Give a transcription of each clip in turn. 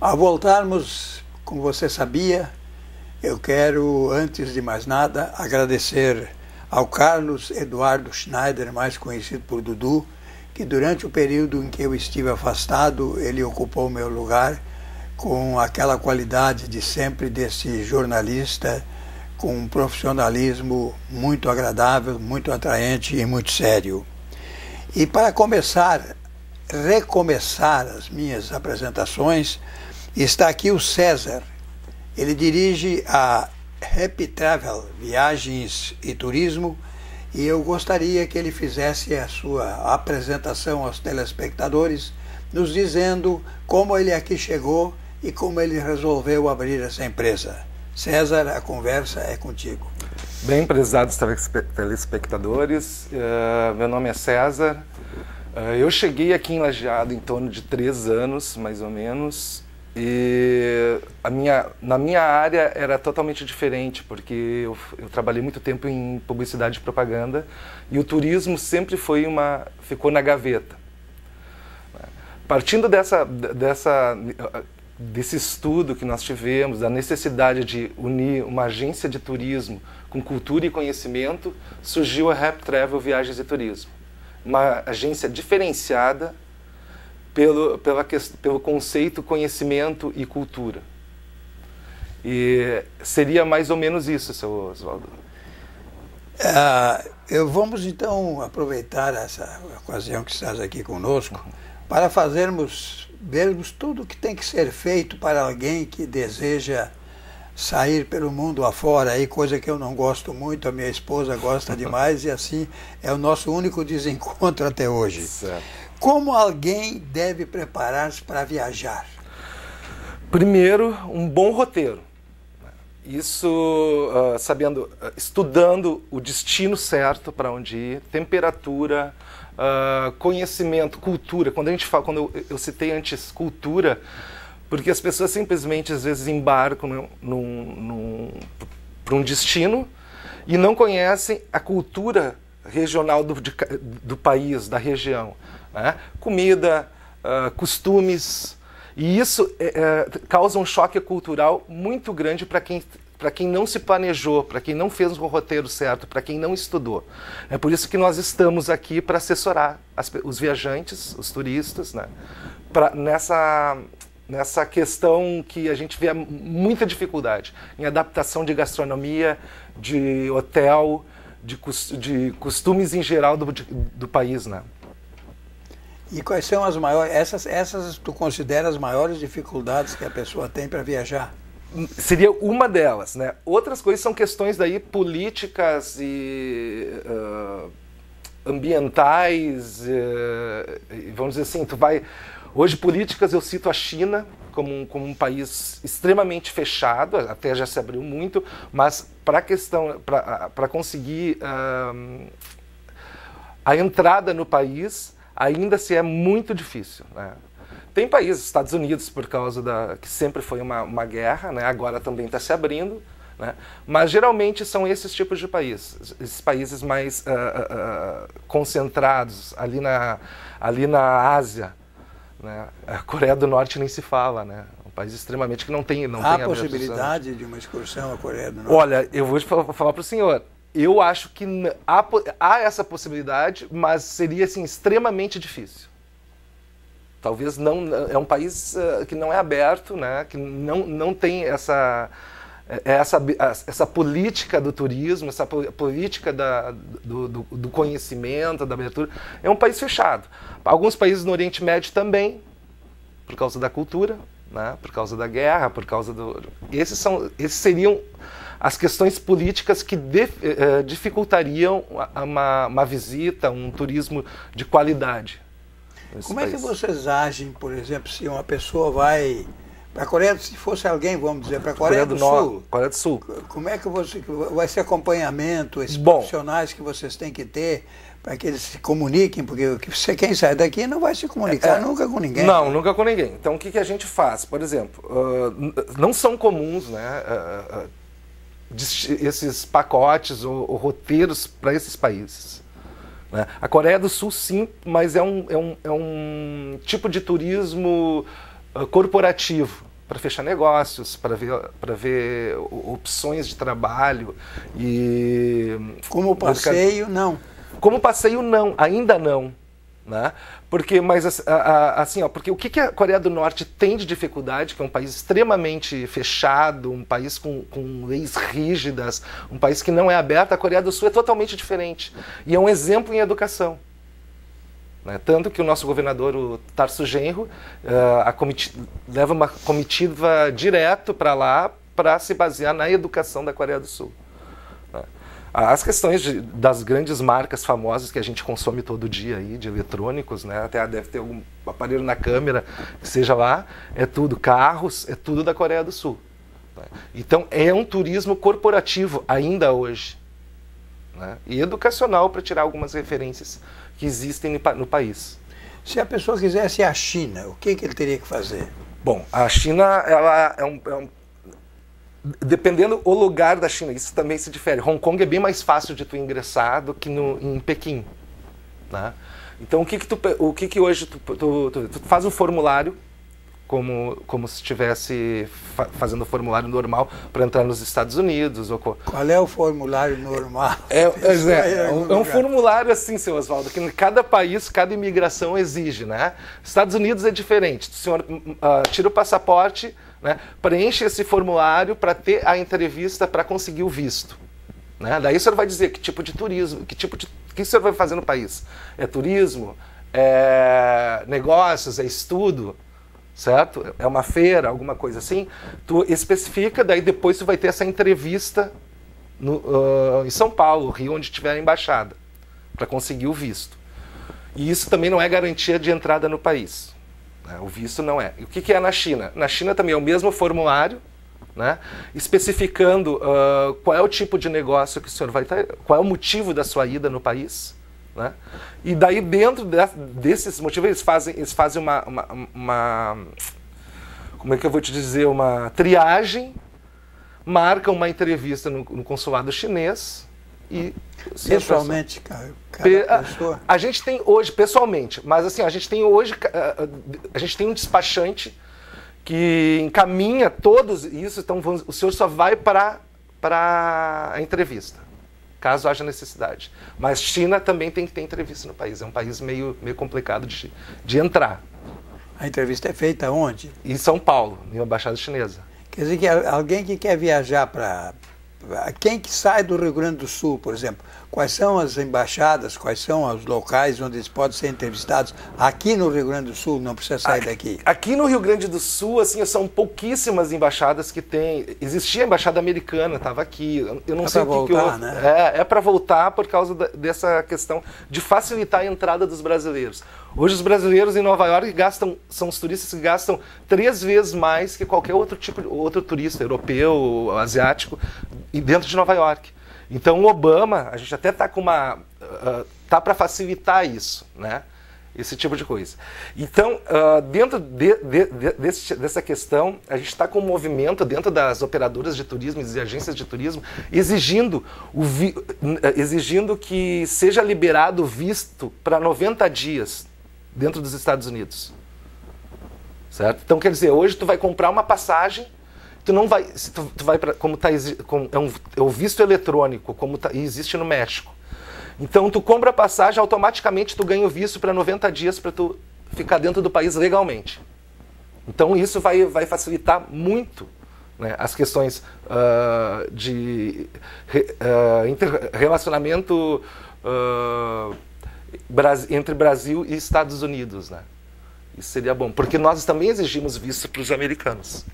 Ao voltarmos, como você sabia, eu quero, antes de mais nada, agradecer ao Carlos Eduardo Schneider, mais conhecido por Dudu, que durante o período em que eu estive afastado, ele ocupou meu lugar com aquela qualidade de sempre desse jornalista, com um profissionalismo muito agradável, muito atraente e muito sério. E para recomeçar as minhas apresentações, está aqui o César. Ele dirige a Happy Travel, Viagens e Turismo, e eu gostaria que ele fizesse a sua apresentação aos telespectadores, nos dizendo como ele aqui chegou e como ele resolveu abrir essa empresa. César, a conversa é contigo. Bem, prezados telespectadores, meu nome é César. Eu cheguei aqui em Lajeado em torno de 3 anos, mais ou menos, e na minha área era totalmente diferente, porque eu trabalhei muito tempo em publicidade e propaganda, e o turismo sempre ficou na gaveta. Partindo desse estudo que nós tivemos, da necessidade de unir uma agência de turismo com cultura e conhecimento, surgiu a Happy Travel Viagens e Turismo. Uma agência diferenciada pelo conceito conhecimento e cultura. E seria mais ou menos isso, seu Oswaldo. Vamos então aproveitar essa ocasião que estás aqui conosco para vermos tudo o que tem que ser feito para alguém que deseja sair pelo mundo afora, aí, coisa que eu não gosto muito, a minha esposa gosta demais, e assim é o nosso único desencontro até hoje. Certo. Como alguém deve preparar-se para viajar? Primeiro, um bom roteiro. Isso estudando o destino certo para onde ir, temperatura, conhecimento, cultura. Quando eu citei antes cultura, porque as pessoas simplesmente às vezes embarcam para um destino e não conhecem a cultura regional do país, da região, né? Comida, costumes, e isso causa um choque cultural muito grande para quem não se planejou, para quem não fez o roteiro certo, para quem não estudou. É por isso que nós estamos aqui para assessorar os viajantes, os turistas, né? Nessa questão que a gente vê muita dificuldade em adaptação de gastronomia, de hotel, de costumes em geral do país, né? E quais são as maiores, essas tu considera as maiores dificuldades que a pessoa tem para viajar? Seria uma delas, né? Outras coisas são questões daí políticas e ambientais, vamos dizer assim, hoje políticas eu cito a China como um país extremamente fechado, até já se abriu muito, mas para conseguir a entrada no país ainda se é muito difícil, né? Tem países, Estados Unidos, por causa que sempre foi uma guerra, né? Agora também está se abrindo, né? Mas geralmente são esses tipos de países, esses países mais concentrados ali na Ásia, né? A Coreia do Norte nem se fala, né? Um país extremamente que não tem Há possibilidade de uma excursão à Coreia do Norte? Olha, eu vou falar para o senhor. Eu acho que há essa possibilidade, mas seria assim, extremamente difícil. Talvez não. É um país que não é aberto, né? Que não tem essa política do turismo, essa política do conhecimento, da abertura. É um país fechado. Alguns países no Oriente Médio também, por causa da cultura, né? Por causa da guerra, por causa do. Esses seriam as questões políticas que dificultariam uma visita, um turismo de qualidade. Como é que vocês agem, por exemplo, se uma pessoa vai para a Coreia, se fosse alguém, vamos dizer, para a Coreia do Sul? Coreia do Sul. Como é que vai ser acompanhamento, esses profissionais que vocês têm que ter para que eles se comuniquem? Porque quem sai daqui não vai se comunicar nunca com ninguém. Não, nunca com ninguém. Então o que a gente faz? Por exemplo, não são comuns, né, esses pacotes ou roteiros para esses países. Né? A Coreia do Sul, sim, mas é um tipo de turismo corporativo. fechar negócios, para ver opções de trabalho e... Como passeio, não. Como passeio, não, ainda não. Né? Porque, mas assim, ó, porque o que a Coreia do Norte tem de dificuldade, que é um país extremamente fechado, um país com leis rígidas, um país que não é aberto, a Coreia do Sul é totalmente diferente. E é um exemplo em educação. Né? Tanto que o nosso governador, o Tarso Genro, leva uma comitiva direto para lá para se basear na educação da Coreia do Sul. Né? As questões das grandes marcas famosas que a gente consome todo dia aí, de eletrônicos, né? Até deve ter algum aparelho na câmera, que seja lá, é tudo, carros, é tudo da Coreia do Sul. Né? Então é um turismo corporativo ainda hoje. Né? E educacional para tirar algumas referências que existem no país. Se a pessoa quisesse ir à China, o que ele teria que fazer? Bom, a China ela dependendo do lugar da China, isso também se difere. Hong Kong é bem mais fácil de tu ingressar do que em Pequim. Né? Então, o que hoje tu faz um formulário, como se estivesse fazendo o formulário normal para entrar nos Estados Unidos. Qual é o formulário normal? É um formulário assim, seu Oswaldo, que cada país, cada imigração exige. Né? Estados Unidos é diferente. O senhor tira o passaporte, né, preenche esse formulário para ter a entrevista para conseguir o visto. Né? Daí o senhor vai dizer que tipo de turismo, que o senhor vai fazer no país. É turismo? É negócios? É estudo? Certo? É uma feira, alguma coisa assim? Tu especifica, daí depois tu vai ter essa entrevista em São Paulo, Rio, onde tiver a embaixada, para conseguir o visto. E isso também não é garantia de entrada no país. O visto não é. E o que é na China? Na China também é o mesmo formulário, né, especificando qual é o tipo de negócio que o senhor vai ter, qual é o motivo da sua ida no país. Né? E daí, dentro desses motivos, eles fazem uma... Como é que eu vou te dizer? Uma triagem, marcam uma entrevista no consulado chinês e... Pessoalmente, cada pessoa? A gente tem hoje, pessoalmente, mas assim, a gente tem um despachante que encaminha todos isso, então o senhor só vai para a entrevista, caso haja necessidade. Mas China também tem que ter entrevista no país, é um país meio complicado de entrar. A entrevista é feita onde? Em São Paulo, na Embaixada Chinesa. Quer dizer que alguém que quer viajar para... Quem que sai do Rio Grande do Sul, por exemplo, quais são as embaixadas, quais são os locais onde eles podem ser entrevistados aqui no Rio Grande do Sul, não precisa sair daqui? Aqui no Rio Grande do Sul, assim, são pouquíssimas embaixadas que tem. Existia a embaixada americana, estava aqui. Eu não sei o que houve. Né? É para voltar por causa dessa questão de facilitar a entrada dos brasileiros. Hoje os brasileiros em Nova York são os turistas que gastam 3 vezes mais que qualquer outro turista europeu, asiático, dentro de Nova York. Então o Obama, a gente até está com tá para facilitar isso, né? Esse tipo de coisa. Então, dentro dessa questão, a gente está com um movimento dentro das operadoras de turismo e agências de turismo exigindo que seja liberado visto para 90 dias dentro dos Estados Unidos. Certo? Então, quer dizer, hoje tu vai comprar uma passagem, tu não vai, se tu vai para, é o visto eletrônico, como existe no México. Então, tu compra a passagem, automaticamente tu ganha o visto para 90 dias para tu ficar dentro do país legalmente. Então, isso vai facilitar muito, né, as questões de relacionamento entre Brasil e Estados Unidos, né? Isso seria bom, porque nós também exigimos visto para os americanos.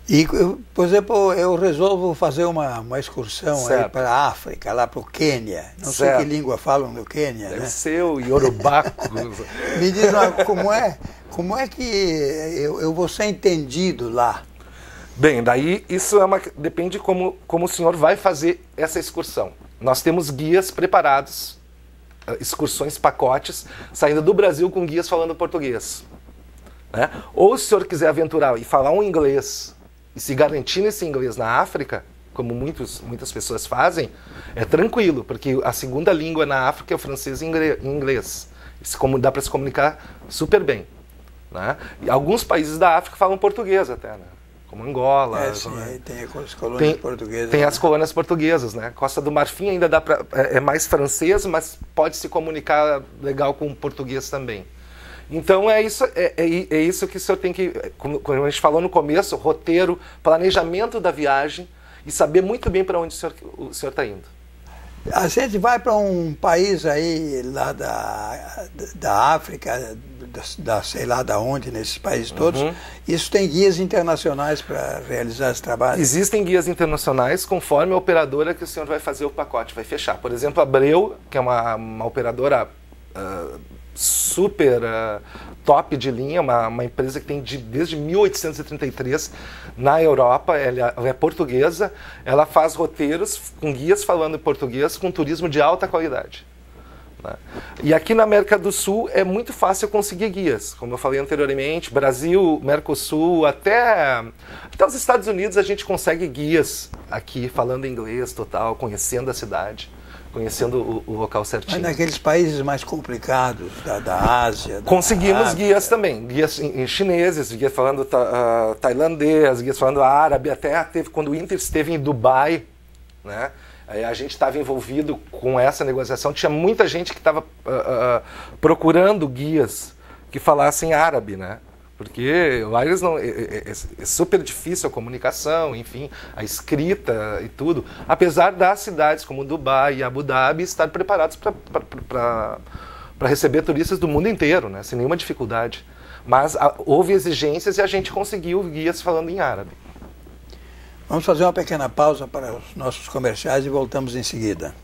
E, por exemplo, eu resolvo fazer uma excursão aí para a África, lá para o Quênia. Não sei que língua falam no Quênia. Deve ser o Yorubaco. Me diz como é que eu vou ser entendido lá? Bem, daí isso depende como o senhor vai fazer essa excursão. Nós temos guias preparados, excursões, pacotes, saindo do Brasil com guias falando português. Né? Ou se o senhor quiser aventurar e falar um inglês e se garantir nesse inglês na África, como muitas pessoas fazem, é tranquilo, porque a segunda língua na África é o francês e inglês. Dá para se comunicar super bem. né? E alguns países da África falam português até, né? Como Angola. Sim, tem as colônias portuguesas. Tem as colônias portuguesas, né? Costa do Marfim ainda dá pra, é mais francês, mas pode se comunicar legal com o português também. Então é isso que o senhor tem que, como a gente falou no começo, roteiro, planejamento da viagem e saber muito bem para onde o senhor está indo. A gente vai para um país aí lá da África, sei lá da onde, nesses países todos, isso tem guias internacionais para realizar esse trabalho? Existem guias internacionais conforme a operadora que o senhor vai fazer o pacote, vai fechar. Por exemplo, a Abreu, que é uma operadora super top de linha, uma empresa que tem desde 1833 na Europa, ela é portuguesa, ela faz roteiros com guias falando em português, com turismo de alta qualidade. Né? E aqui na América do Sul é muito fácil conseguir guias, como eu falei anteriormente, Brasil, Mercosul, até os Estados Unidos a gente consegue guias aqui falando inglês total, conhecendo a cidade, conhecendo o local certinho. Mas naqueles países mais complicados, da Ásia... Conseguimos guias também, guias em chineses, guias falando tailandês, guias falando árabe, até teve, quando o Inter esteve em Dubai, né? Aí a gente estava envolvido com essa negociação, tinha muita gente que estava procurando guias que falassem árabe, né? Porque lá eles não, é super difícil a comunicação, enfim, a escrita e tudo. Apesar das cidades como Dubai e Abu Dhabi estar preparados para receber turistas do mundo inteiro, né, sem nenhuma dificuldade. Mas houve exigências e a gente conseguiu guias falando em árabe. Vamos fazer uma pequena pausa para os nossos comerciais e voltamos em seguida.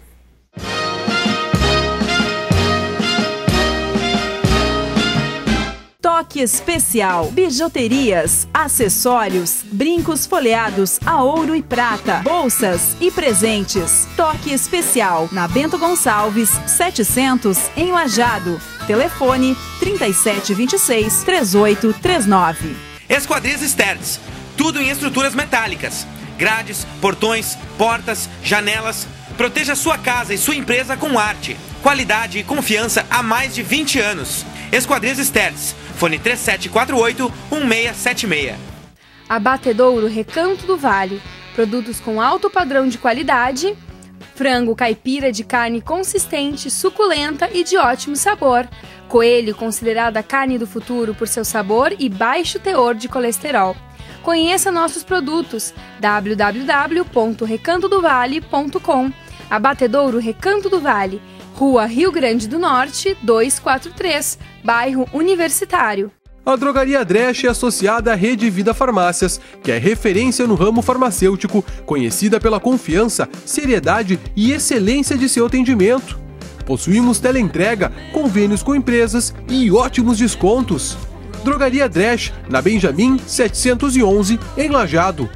Toque especial, bijuterias, acessórios, brincos folheados a ouro e prata, bolsas e presentes. Toque especial na Bento Gonçalves, 700 em Lajeado. Telefone 3726-3839. Esquadrias Stertz, tudo em estruturas metálicas, grades, portões, portas, janelas. Proteja sua casa e sua empresa com arte, qualidade e confiança há mais de 20 anos. Esquadrias Stertz, fone 3748-1676. Abatedouro Recanto do Vale, produtos com alto padrão de qualidade, frango caipira de carne consistente, suculenta e de ótimo sabor. Coelho, considerada a carne do futuro por seu sabor e baixo teor de colesterol. Conheça nossos produtos, www.recantodovale.com. Abatedouro Recanto do Vale, Rua Rio Grande do Norte, 243, bairro Universitário. A Drogaria Dresch é associada à Rede Vida Farmácias, que é referência no ramo farmacêutico, conhecida pela confiança, seriedade e excelência de seu atendimento. Possuímos teleentrega, convênios com empresas e ótimos descontos. Drogaria Dresch, na Benjamin 711, em Lajeado.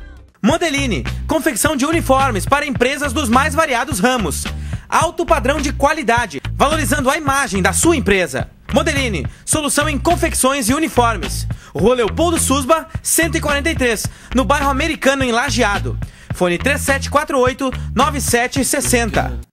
Modeline, confecção de uniformes para empresas dos mais variados ramos. Alto padrão de qualidade, valorizando a imagem da sua empresa. Modeline, solução em confecções e uniformes. Rua Leopoldo Susba, 143, no bairro Americano, em Lajeado. Fone 3748-9760.